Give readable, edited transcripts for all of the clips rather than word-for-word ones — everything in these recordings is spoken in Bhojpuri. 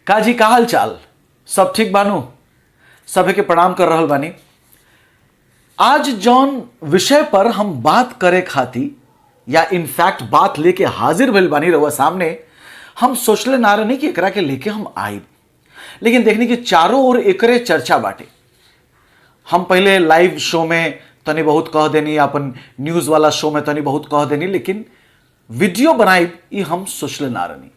काजी का हाल चाल सब ठीक बानू। सभी के प्रणाम कर रहल बानी। आज जौन विषय पर हम बात करे खाती या इनफैक्ट बात लेके हाजिर भइल बानी रहुआ सामने, हम सोचले ना रहनी कि एकरा के लेके हम आई, लेकिन देखनी कि चारों ओर एकरे चर्चा बाटे। हम पहले लाइव शो में तनी बहुत कह देनी, अपन न्यूज वाला शो में तनी बहुत कह देनी, लेकिन वीडियो बनाई ये हम सोचले ना रहनी।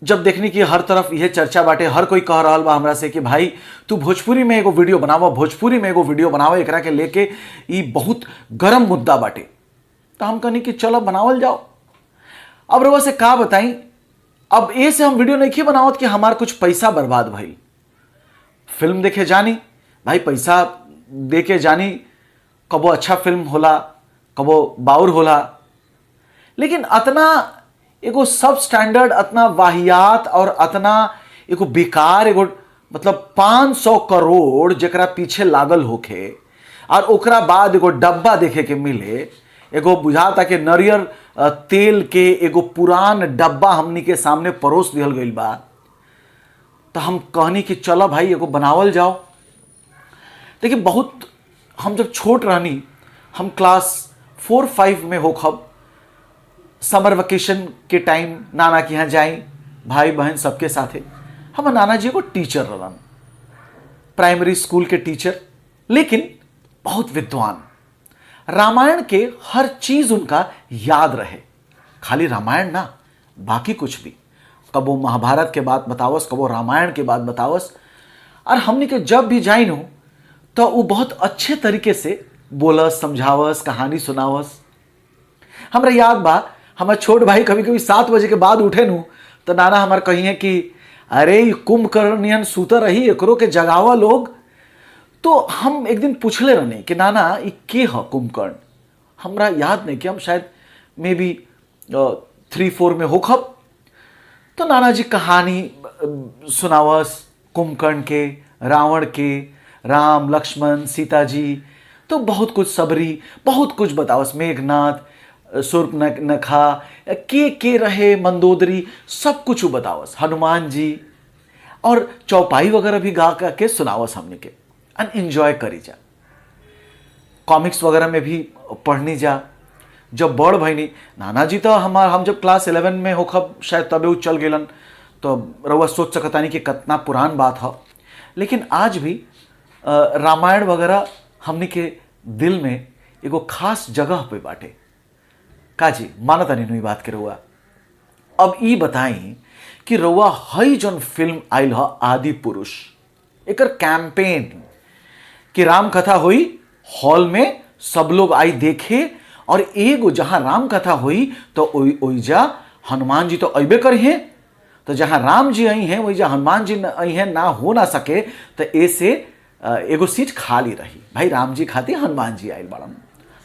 जब देखनी कि हर तरफ यह चर्चा बाटे, हर कोई कह रहा बा हमरा से कि भाई तू भोजपुरी में एगो वीडियो बनावा, भोजपुरी में एगो वीडियो बनावा, एकरा के लेके ये बहुत गरम मुद्दा बाटे। तो हम कहनी कि चलो बनावल जाओ। अब रउआ से का बताई, अब ए से हम वीडियो नहीं बनावत कि हमार कुछ पैसा बर्बाद भइल। फिल्म देखे जानी भाई, पैसा देके जानी, कबो अच्छा फिल्म होला, कबो बाउर होला, लेकिन अतना एगो सब स्टैंडर्ड, अतना वाहियात और अतना एगो बेकार एगो मतलब 500 करोड़ जकरा पीछे लागल होखे और ओकरा बाद एगो डब्बा देखे के मिले, एगो बुझाता कि नारियल तेल के एगो पुरान डब्बा हमनी के सामने परोस दिहल गइल बा। तो हम कहनी कि चलो भाई एगो बनावल जाओ। देखिए बहुत, हम जब छोट रहनी, हम क्लास 4-5 में होखब, समर वेकेशन के टाइम नाना के यहाँ जाई, भाई बहन सबके साथे। हम नाना जी को टीचर रहन, प्राइमरी स्कूल के टीचर, लेकिन बहुत विद्वान। रामायण के हर चीज उनका याद रहे, खाली रामायण ना, बाकी कुछ भी। कबो महाभारत के बात बतावस, कबो रामायण के बात बतावस। और हमने के जब भी जाइन हो तो वो बहुत अच्छे तरीके से बोलस, समझावस, कहानी सुनावस। हमरा याद बा, हमारे छोट भाई कभी कभी 7 बजे के बाद उठे नू तो नाना हमार कहिए कि अरे कुंभकर्णियन सूतर रही, एकरो के जगावा लोग। तो हम एक दिन पूछले रहने कि नाना ये के ह कुंभकर्ण। हमरा याद नहीं कि हम शायद मे बी 3-4 में होखब। तो नाना जी कहानी सुनावस कुंभकर्ण के, रावण के, राम लक्ष्मण सीता जी, तो बहुत कुछ, सबरी बहुत कुछ बतावस, मेघनाथ, सूर्पनखा के रहे, मंदोदरी, सब कुछ बतावस, हनुमान जी, और चौपाई वगैरह भी गा के सुनावस हमने के। एंड एंजॉय करी जा। कॉमिक्स वगैरह में भी पढ़नी जा। जब बड़ भईनी नाना जी तो हम जब क्लास 11 में होखब शायद तबे उ चल गेलन, तो रउआ सोच सकतानी कि कितना पुरान बात है। लेकिन आज भी रामायण वगैरह हमने के दिल में एगो खास जगह पे बाटे। काजी मानता नहीं बात के रउआ। अब ई बताई कि रउआ हई जौन फिल्म आइल ह आदि पुरुष, एकर कैंपेन कि राम कथा हुई हॉल में, सब लोग आई देखे, और एगो जहां राम कथा हुई तो ओइजा हनुमान जी तो अबे करिए, तो जहां राम जी आई हैं वही हनुमान जी आई हैं, ना हो ना सके तो ऐसे एगो सीट खाली रही। भाई राम जी खातिर हनुमान जी आइल बड़न।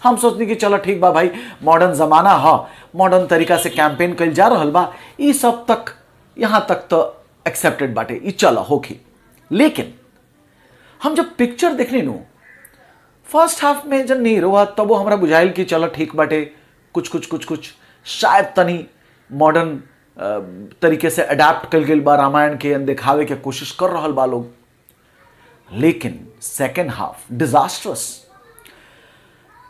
हम सोचनी कि चलो ठीक बा भाई, मॉडर्न जमाना है, मॉडर्न तरीका से कैंपेन कल जा रहा बा, ये सब तक यहाँ तक तो एक्सेप्टेड बाटे, ये चलो होखी। लेकिन हम जब पिक्चर देखनी नु फर्स्ट हाफ में जब नहीं रहा, तब वो हमारा बुझाइल कि चलो ठीक बाटे, कुछ शायद तनी मॉडर्न तरीके से अडाप्ट कल गई बा रामायण के, दिखावे के कोशिश कर रहा बा लोग। लेकिन सेकेंड हाफ डिजास्ट्रस।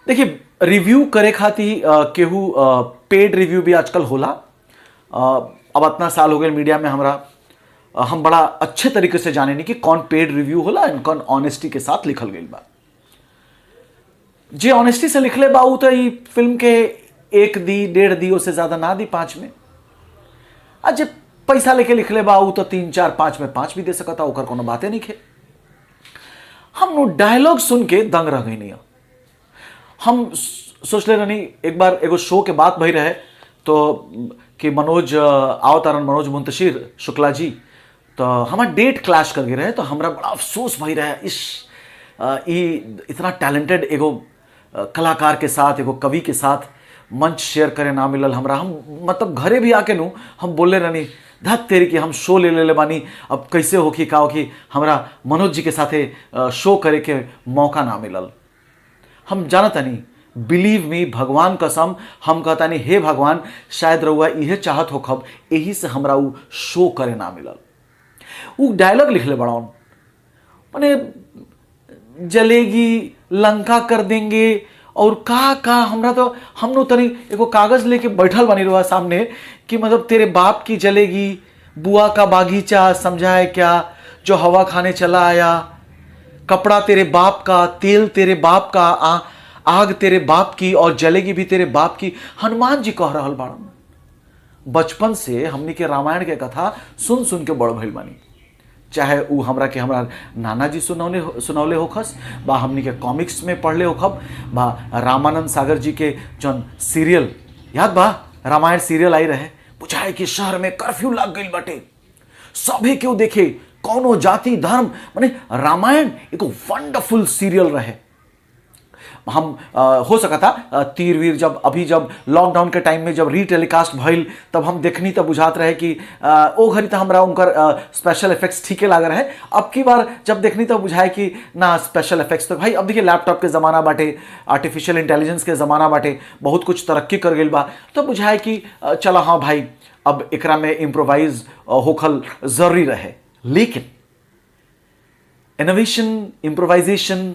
देखिए रिव्यू करे खातिर केहू पेड रिव्यू भी आजकल होला। अब इतना साल हो गए मीडिया में हमरा, हम बड़ा अच्छे तरीके से जाने नहीं कि कौन पेड रिव्यू होला और कौन ऑनेस्टी के साथ लिखल गई बा। जे ऑनेस्टी से लिखले बा उ तो ई फिल्म के 1 दी 1.5 दी, उससे ज्यादा ना दी 5 में। आज जे पैसा लेके लिखले बा उ तो 3, 4, 5 में 5 भी दे सकता, ओकर कोनो बातें नहीं खे। हम डायलॉग सुन के दंग रह गई नहीं। हम सोचले रहनी, एक बार एगो शो के बात भई रहे तो कि मनोज आवतारन, मनोज मुंतशिर शुक्ला जी, तो हमारा डेट क्लैश कर गए रहे। तो हमरा बड़ा अफसोस भई रहे, इतना टैलेंटेड एगो कलाकार के साथ, एगो कवि के साथ मंच शेयर करे ना मिलल हमरा। हम मतलब घरे भी आके नू हम बोले रहनी, धत तेरी कि हम शो ले बानी, अब कैसे होखी का होखी, हमरा मनोज जी के साथे शो करे के मौका ना मिलल। हम जानता नहीं बिलीव मी, भगवान कसम हम कहता नहीं, हे भगवान शायद रहुआ इहे चाहत होखब, यही से हमरा उ शो करे ना मिलल। उ डायलॉग लिखले बड़ाउन, माने जलेगी लंका कर देंगे और का हमरा तो हम नो तनी एगो कागज लेके बैठल बनी रहा सामने कि मतलब तेरे बाप की जलेगी, बुआ का बागीचा समझाए क्या जो हवा खाने चला आया, कपड़ा तेरे बाप का, तेल तेरे बाप का, आग तेरे बाप की और जलेगी भी तेरे बाप की। हनुमान जी कह रहल बाड़न। बचपन से हमनी के रामायण के कथा सुन सुन के बड़ भइल बानी, चाहे उ हमरा नाना जी सुनौले होखस, बा हमनी के कॉमिक्स में पढ़ले होखब, बा रामानंद सागर जी के जौन सीरियल याद बा, रामायण सीरियल आई रहे, बुझाए कि शहर में कर्फ्यू लग गई बाटे, सभे क्यों देखे, कौनो जाति धर्म, माने रामायण एक वंडरफुल सीरियल रहे। हम हो सका था तीर वीर जब लॉकडाउन के टाइम में जब रीटेलीकास्ट भइल तब हम देखनी, तब बुझात रहे कि ओ घड़ी तो हमरा उनकर स्पेशल इफेक्ट्स ठीके लाग रहे। अब की बार जब देखनी तब बुझाए कि ना स्पेशल इफेक्ट्स तो भाई अब देखिए लैपटॉप के ज़माना बाटे, आर्टिफिशियल इंटेलिजेंस के ज़माना बाटे, बहुत कुछ तरक्की कर गई बा, तो बुझाए कि चला हाँ भाई अब एकरा में इम्प्रोवाइज होखल जरूरी रहे। लेकिन इनोवेशन, इम्प्रोवाइजेशन,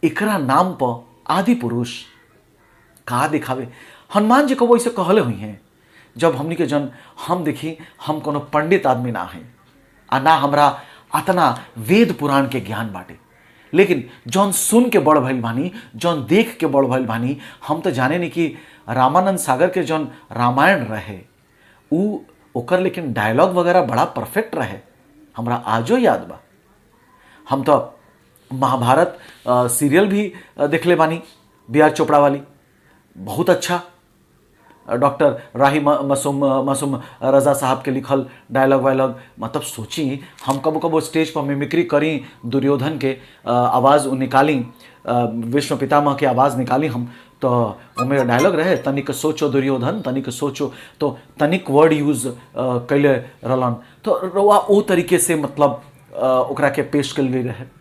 एकरा नाम पर आदि पुरुष का दिखावे। हनुमान जी को वो ऐसे कहले हुई हैं, जब हमनी के जन हम देखी हम कोनो पंडित आदमी ना है आ ना हमरा अतना वेद पुराण के ज्ञान बाटे, लेकिन जौन सुन के बड़ भइल बानी, जौन देख के बड़ भइल बानी, हम तो जाने नहीं कि रामानंद सागर के जौन रामायण रहे उ ओकर लेकिन डायलॉग वगैरह बड़ा परफेक्ट रहे, हमरा आजो याद बा। हम तो महाभारत सीरियल भी देखले बानी, बी.आर. चोपड़ा वाली, बहुत अच्छा, डॉक्टर राही मासूम रजा साहब के लिखल डायलॉग वायलॉग, मतलब सोची हम कबो कबो स्टेज पर मिमिक्री करी, दुर्योधन के आवाज़ निकाली, विष्णु पितामह की आवाज़ निकाली हम, तो वो मेरा डायलॉग रहे, तनिक सोचो दुर्योधन तनिक सोचो, तो तनिक वर्ड यूज कैले रहलन, तो रउआ ओ तरीके से मतलब ओकरा के पेश कल गई रहे।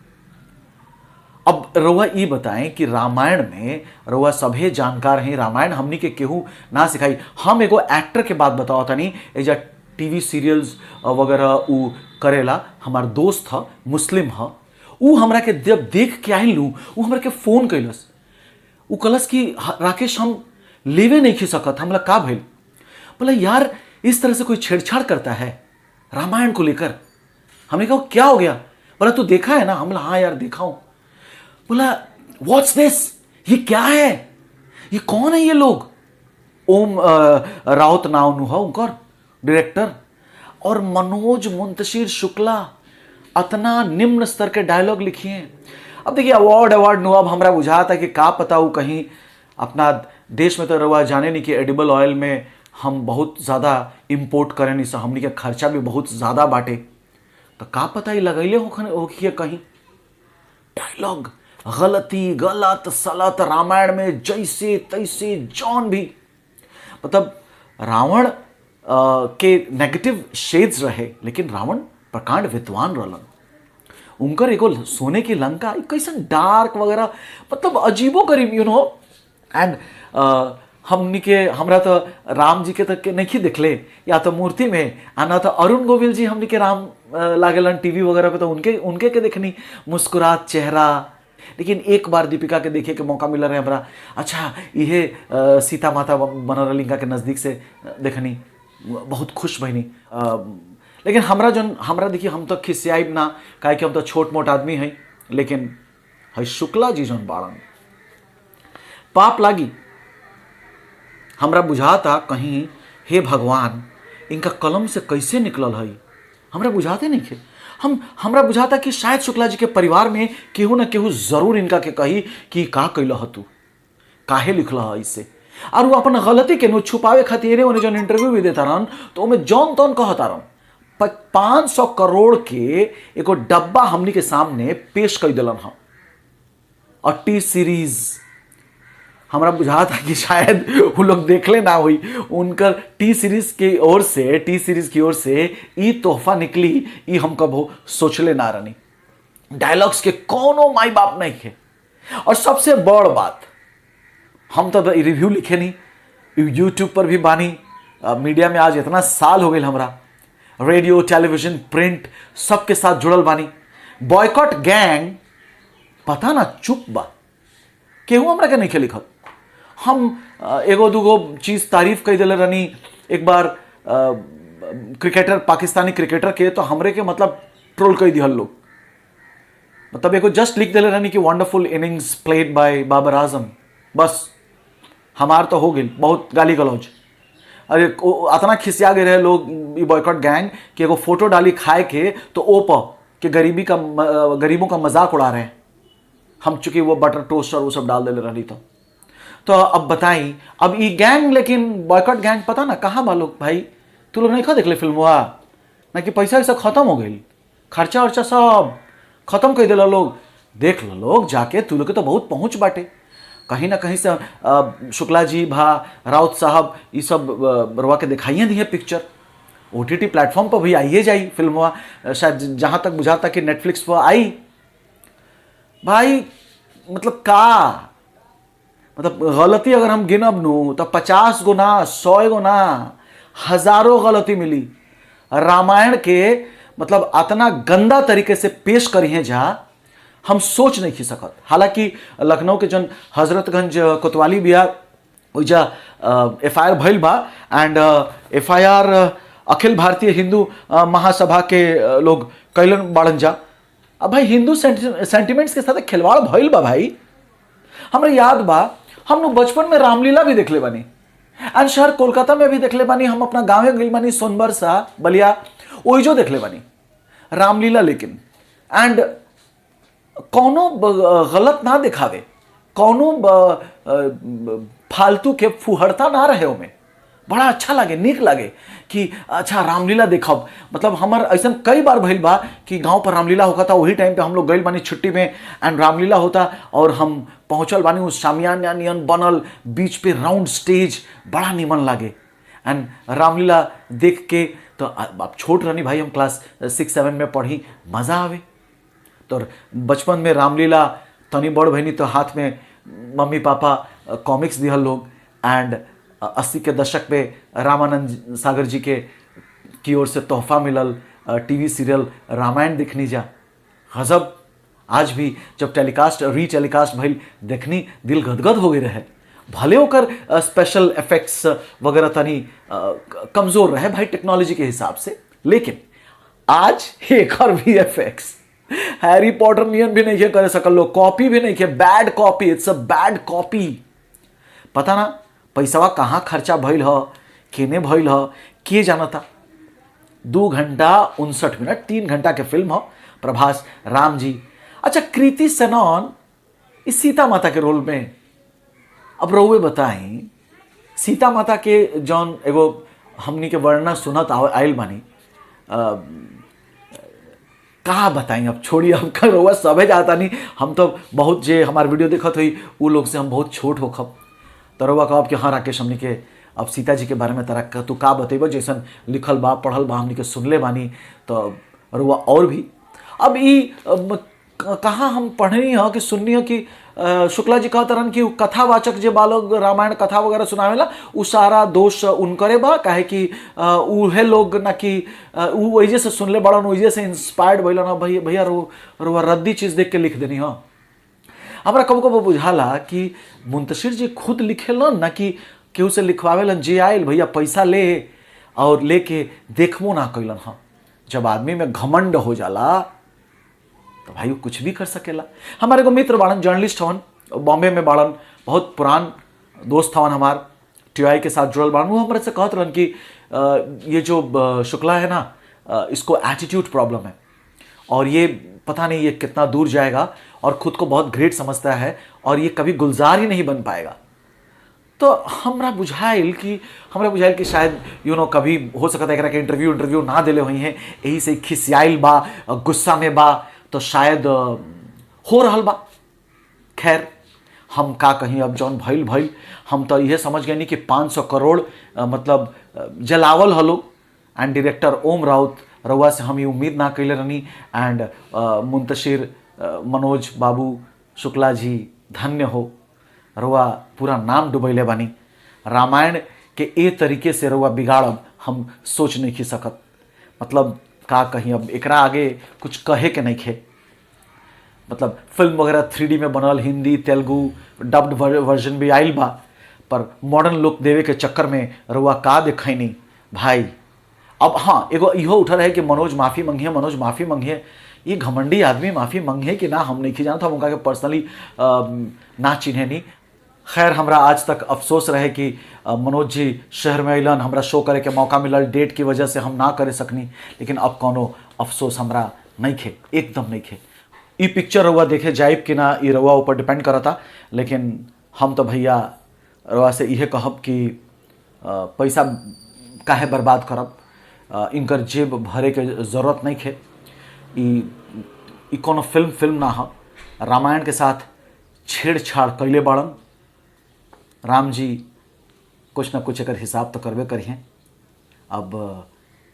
अब रउआ ये बताएं कि रामायण में रउआ सभे जानकार हैं, रामायण हमनी के केहू ना सिखाई। हम एगो एक्टर के बात बताओ तनी, एजा टीवी सीरियल्स वगैरह उ करेला, हमार दोस्त ह, मुस्लिम ह, उ हमरा के जब देख के आई लू, उ हमरा के फोन कैलस, उ कहलस कि राकेश हम लेवे नहीं खी सकत, हमला का भइल? बोला यार इस तरह से कोई छेड़छाड़ करता है रामायण को लेकर। हमने कहा क्या हो गया? बोला तू देखा है ना? हमला हाँ यार देखा हूं। बोला व्हाट्स दिस, ये क्या है, ये कौन है ये लोग? ओम राउत नाम है उनका डायरेक्टर, और मनोज मुंतशिर शुक्ला अतना निम्न स्तर के डायलॉग लिखिए हैं। अब देखिए अवार्ड नो, अब हमरा बुझा था कि का पता वो कहीं अपना देश में तो रवा जाने नहीं कि एडिबल ऑयल में हम बहुत ज़्यादा इम्पोर्ट करें, नहीं से हमनी के खर्चा भी बहुत ज़्यादा बाटे, तो का पता ही लगैले होखिए कहीं डायलॉग गलती गलत सलत रामायण में जैसे तैसे जौन भी, मतलब रावण के नेगेटिव शेड्स रहे, लेकिन रावण प्रकांड विद्वान रहलन। उनकर एगो सोने की लंका कैसन डार्क वगैरह, मतलब अजीबो गरीब एंड हमनी के हमरा तो राम जी के तक नहीं दिखले, या तो मूर्ति में आना तो अरुण गोविल जी हमनी के राम लागेलन टीवी वगैरह पे, तो उनके के देखनी मुस्कुरात चेहरा। लेकिन एक बार दीपिका के देखे के मौका मिल रहा है हमरा, अच्छा ये सीता माता बनल लिंगा के नज़दीक से देखनी, बहुत खुश बहनी। लेकिन हमरा देखिए हम तो खिसियाब ना, काहे कि हम तो छोट मोट आदमी हैं, लेकिन है शुक्ला जी जौन बाड़न पाप लागी। हमरा बुझाता कहीं हे भगवान इनका कलम से कैसे निकलल है, हमरा बुझाते नहीं थे। हमरा बुझाता कि शायद शुक्ला जी के परिवार में केहू न केहू जरूर इनका के कही कि का कैल तू, काहे लिखल है इससे, और वो अपन गलती के छुपावे खातिर उन्हें जो इंटरव्यू भी देता रहन, तो उनमें जौन तौन कहता रहन 500 करोड़ के एगो डब्बा हमनी के सामने पेश कर दिलन हम। और टी सीरीज हमरा बुझाता कि शायद वो लोग देखले ना हुई, उनकर टी सीरीज की ओर से ई तोहफा निकली, ई हम कबो सोचले ना रहनी। डायलॉग्स के कोनो माई बाप नहीं है। और सबसे बड़ बात हम तो रिव्यू लिखे नहीं, यूट्यूब पर भी बानी, मीडिया में आज इतना साल हो गए हमरा, रेडियो टेलीविजन प्रिंट सबके साथ जुड़ल बानी। बॉयकॉट गैंग पता ना चुप बा, केहू हमरा के नहीं के लिखल। हम एगो दूगो चीज तारीफ कर दिले रहनी एक बार क्रिकेटर, पाकिस्तानी क्रिकेटर के, तो हमरे के मतलब ट्रोल कर दिहल लोग। मतलब एगो जस्ट लिख दिले रहनी कि wonderful innings played by Babar Azam, बस हमार तो हो गई बहुत गाली गलौज। अरे इतना खिसिया गए रहे लोग बॉयकॉट गैंग कि एगो फोटो डाली खाए के तो कि गरीबों का मजाक उड़ा रहे हैं हम, चूंकि वो बटर टोस्ट और वो सब डाल दे रही। तो अब बताई, अब ये गैंग, लेकिन बॉयकॉट गैंग पता ना कहाँ बा लोग भाई। तू लोग नहीं खा देख ले फिल्मवा ना कि पैसा वैसा खत्म हो गई, खर्चा वर्चा सब खत्म कर दिला लोग। देख लो लोग जाके, तू लोग के तो बहुत पहुंच बाटे, कहीं ना कहीं से शुक्ला जी भा राउत साहब ये सब रवा के दिखाइए दी है पिक्चर। OTT प्लेटफॉर्म पर भी आइए जाई फिल्मवा, शायद जहाँ तक बुझाता कि नेटफ्लिक्स पर आई भाई। मतलब का मतलब गलती अगर हम गिनब नू तो 50 गो ना, 100 गो ना, हजारों गलती मिली। रामायण के मतलब इतना गंदा तरीके से पेश करी है जहाँ हम सोच नहीं सकत। हालांकि लखनऊ के जन हजरतगंज कोतवाली बिहार ओइजा FIR भइल बा, एंड FIR अखिल भारतीय हिंदू महासभा के लोग कैलन बाड़न जा। अब भाई हिंदू सेंटिमेंट्स के साथ खिलवाड़ भइल बा भाई। हमरा याद बा हम लोग बचपन में रामलीला भी देखले बानी, एंड शहर कोलकाता में भी देखले बानी। हम अपना गाँव गई बानी सोनबरसा बलिया, ओइजो देखले बानी रामलीला। लेकिन एंड कौनो गलत ना दिखावे, कौनो फालतू के फुहड़ता ना रहे ओमे। बड़ा अच्छा लगे, नीक लगे कि अच्छा रामलीला देखब। मतलब हमार ऐसा कई बार भइल बा कि गांव पर रामलीला होता था, वही टाइम पे हम लोग गइल बानी छुट्टी में, एंड रामलीला होता और हम पहुंचल बानी उस शामियाना नियन बनल बीच पे राउंड स्टेज, बड़ा निमन लागे। एंड रामलीला देख के तो अब छोट रहनी भाई, हम क्लास 6-7 में पढ़ी, मज़ा आवे। तो बचपन में रामलीला तनी बड़ भैनी तो हाथ में मम्मी पापा कॉमिक्स दिहल लोग, एंड 80 के दशक पे रामानंद सागर जी के की ओर से तोहफा मिलल टीवी सीरियल रामायण देखनी जा। गजब, आज भी जब टेलीकास्ट रीटेलीकास्ट भइल देखनी दिल गदगद हो गई रहे। भले होकर स्पेशल इफेक्ट्स वगैरह तनी कमज़ोर रहे भाई टेक्नोलॉजी के हिसाब से, लेकिन आज एक और VFX हैरी पॉटर नियन भी नहीं करे सकल लोग, कॉपी भी नहीं किया, bad copy, it's a bad copy. पता ना पैसावा कहाँ खर्चा भइल ह, केने भइल ह, के जाना था। 2 घंटा 59 मिनट, 3 घंटा के फिल्म हो। प्रभास राम जी, अच्छा कृति सेनन इस सीता माता के रोल में। अब रहुए बताई सीता माता के जौन एगो हमनी के वर्णना सुनत आयल बानी, कहाँ बताएं, अब छोड़िए, हम कर रहुआ सबे जाता नहीं। हम तो बहुत जे हमारे वीडियो देखत हुई वो लोग से हम बहुत छोट हो खब। तो रहुआ कहब कि हाँ राकेश हमनी के अब सीता जी के बारे में तरह तू का बतेब, जैसन लिखल बा पढ़ल बा हमनी के सुनले बानी। तो रहुआ और भी अब ई कहाँ हम पढ़नी हो कि सुननी हो कि शुक्ला जी कहत रहन कि कथावाचक जे बालोग रामायण कथा वगैरह सुनावेला उ सारा दोष उनकरे बा, काहे कि उहे लोग ना कि उ वजह से सुनले बड़न, वजह से इंस्पायर्ड भइल ना। भैया रुआ रद्दी चीज़ देख के लिख देनी हो। हमरा कबो कबो बुझाला कि मुंतशिर जी खुद लिखेलन ना कि केहू से लिखवावेलन, जे आयल भैया पैसा ले और लेके देखबो ना कैलन। हाँ, जब आदमी में घमंड हो जाला तो भाई वो कुछ भी कर सकेला। हमारे को मित्र बाड़न, जर्नलिस्ट हवन, बॉम्बे में बाड़न, बहुत पुरान दोस्त हवन हमार, TI के साथ जुड़ल बाड़न। वो हमारे से कहत रहन कि ये जो शुक्ला है ना, इसको एटीट्यूड प्रॉब्लम है और ये पता नहीं ये कितना दूर जाएगा, और खुद को बहुत ग्रेट समझता है और ये कभी गुलजार ही नहीं बन पाएगा। तो हमरा बुझाइल कि शायद कभी हो सकता है कि इंटरव्यू ना दिले हुई हैं, यही से खिसियाइल बा, गुस्सा में बा, तो शायद हो रहल बा। खैर हम का कहीं, अब जौन भइल हम तो यह समझ गए नहीं कि 500 करोड़ मतलब जलावल हलो। एंड डायरेक्टर ओम राउत रउआ से हम ये उम्मीद ना कैले रहनी। एंड मुंतशिर मनोज बाबू शुक्ला जी धन्य हो, रउआ पूरा नाम डुबैले बानी। रामायण के ए तरीके से रउआ बिगाड़ब हम सोच नहीं सकत। मतलब का कहीं, अब एकरा आगे कुछ कहे के नहीं खे। मतलब फिल्म वगैरह 3D में बनल, हिंदी तेलुगु डब्ड वर्जन भी आइल बा, पर मॉडर्न लुक देवे के चक्कर में रउआ का देखैनी भाई। अब हाँ, एगो इहो उठल है कि मनोज माफ़ी मंगिए, मनोज माफ़ी मंगिए। ये घमंडी आदमी माफ़ी मंगिए कि ना हम नहीं जानता, हम उनका के पर्सनली ना चिन्हे नहीं। खैर, हमरा आज तक अफसोस रहे कि मनोज जी शहर में अलन, हमरा शो करे के मौका मिलल, डेट की वजह से हम ना करे सकनी, लेकिन अब कोनो अफसोस हमरा नहीं खे, एकदम नहीं खे। ई पिक्चर रउआ देखे जाइब कि ना, ई रउआ ऊपर डिपेंड करता, लेकिन हम तो भैया रउआ से इहे कहब कि पैसा काहे बर्बाद करब, इनकर जेब भरे के ज़रूरत नहीं खे। ई कोनो फिल्म ना हो। रामायण के साथ छेड़छाड़ कैले बाड़न। राम जी कुछ ना कुछ एकर हिसाब तो करबे करिए। अब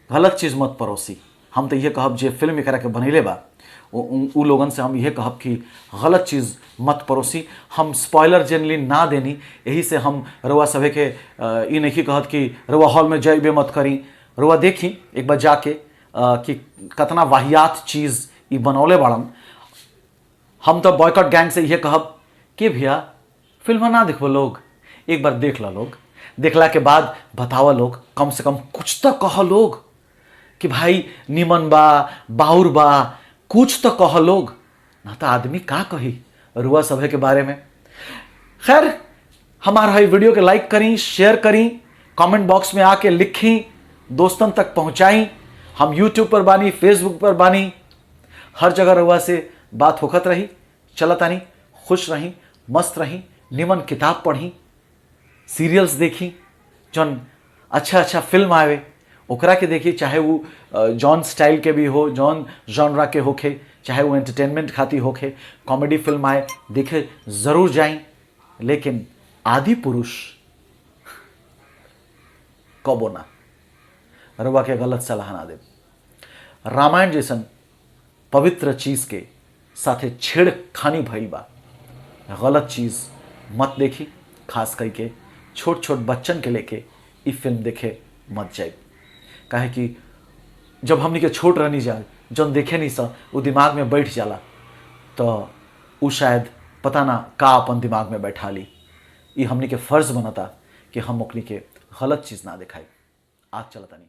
गलत चीज़ मत परोसी। हम तो ये कहब जे फिल्म एकरा के बनैले बा उ लोगन से हम ये कहब कि गलत चीज़ मत परोसी। हम स्पॉइलर जनरली ना देनी, यही से हम रउआ सभे के ई नहीं कहत कि रउआ हॉल में जाइबे मत करी। रउआ देखी एक बार जाके कि कितना वाहियात चीज़ ई बनौले बाड़न। हम तो बॉयकॉट गैंग से ये कहब कि भैया फिल्म ना देखबो लोग, एक बार देख ला लोग, देखला के बाद बतावा लोग, कम से कम कुछ तो कह लोग कि भाई निमन बा, बाउर बा, कुछ तो कह लोग, ना तो आदमी का कही रुआ सभे के बारे में। खैर, हमारा ये वीडियो के लाइक करी, शेयर करी, कमेंट बॉक्स में आके लिखी, दोस्तन तक पहुंचाई। हम यूट्यूब पर बानी, फेसबुक पर बानी, हर जगह रुआ से बात होखत रही। चलत आनी, खुश रही, मस्त रही, निमन किताब पढ़ी, सीरियल्स देखी, जौन अच्छा फिल्म आवे ओकरा के देखी, चाहे वो जॉन स्टाइल के भी हो, जॉन जॉनरा के होखे, चाहे वो एंटरटेनमेंट खाती होखे, कॉमेडी फिल्म आए देखे जरूर जाई। लेकिन आदि पुरुष कबो ना, रउआ के गलत सलाह ना दे। रामायण जैसन पवित्र चीज के साथे छेड़खानी भइल बा, गलत चीज मत देखी। खास करके छोट छोट बच्चन के लेके ई फिल्म देखे मत जाए, काहे कि जब हमनी के छोट रहनी जाए, जौन देखे नहीं सा वो दिमाग में बैठ जाला, तो वो शायद पता ना का अपन दिमाग में बैठा ली। ये हमनी के फर्ज बनता कि हम ओकनी के गलत चीज़ ना दिखाई। आज चलता नहीं।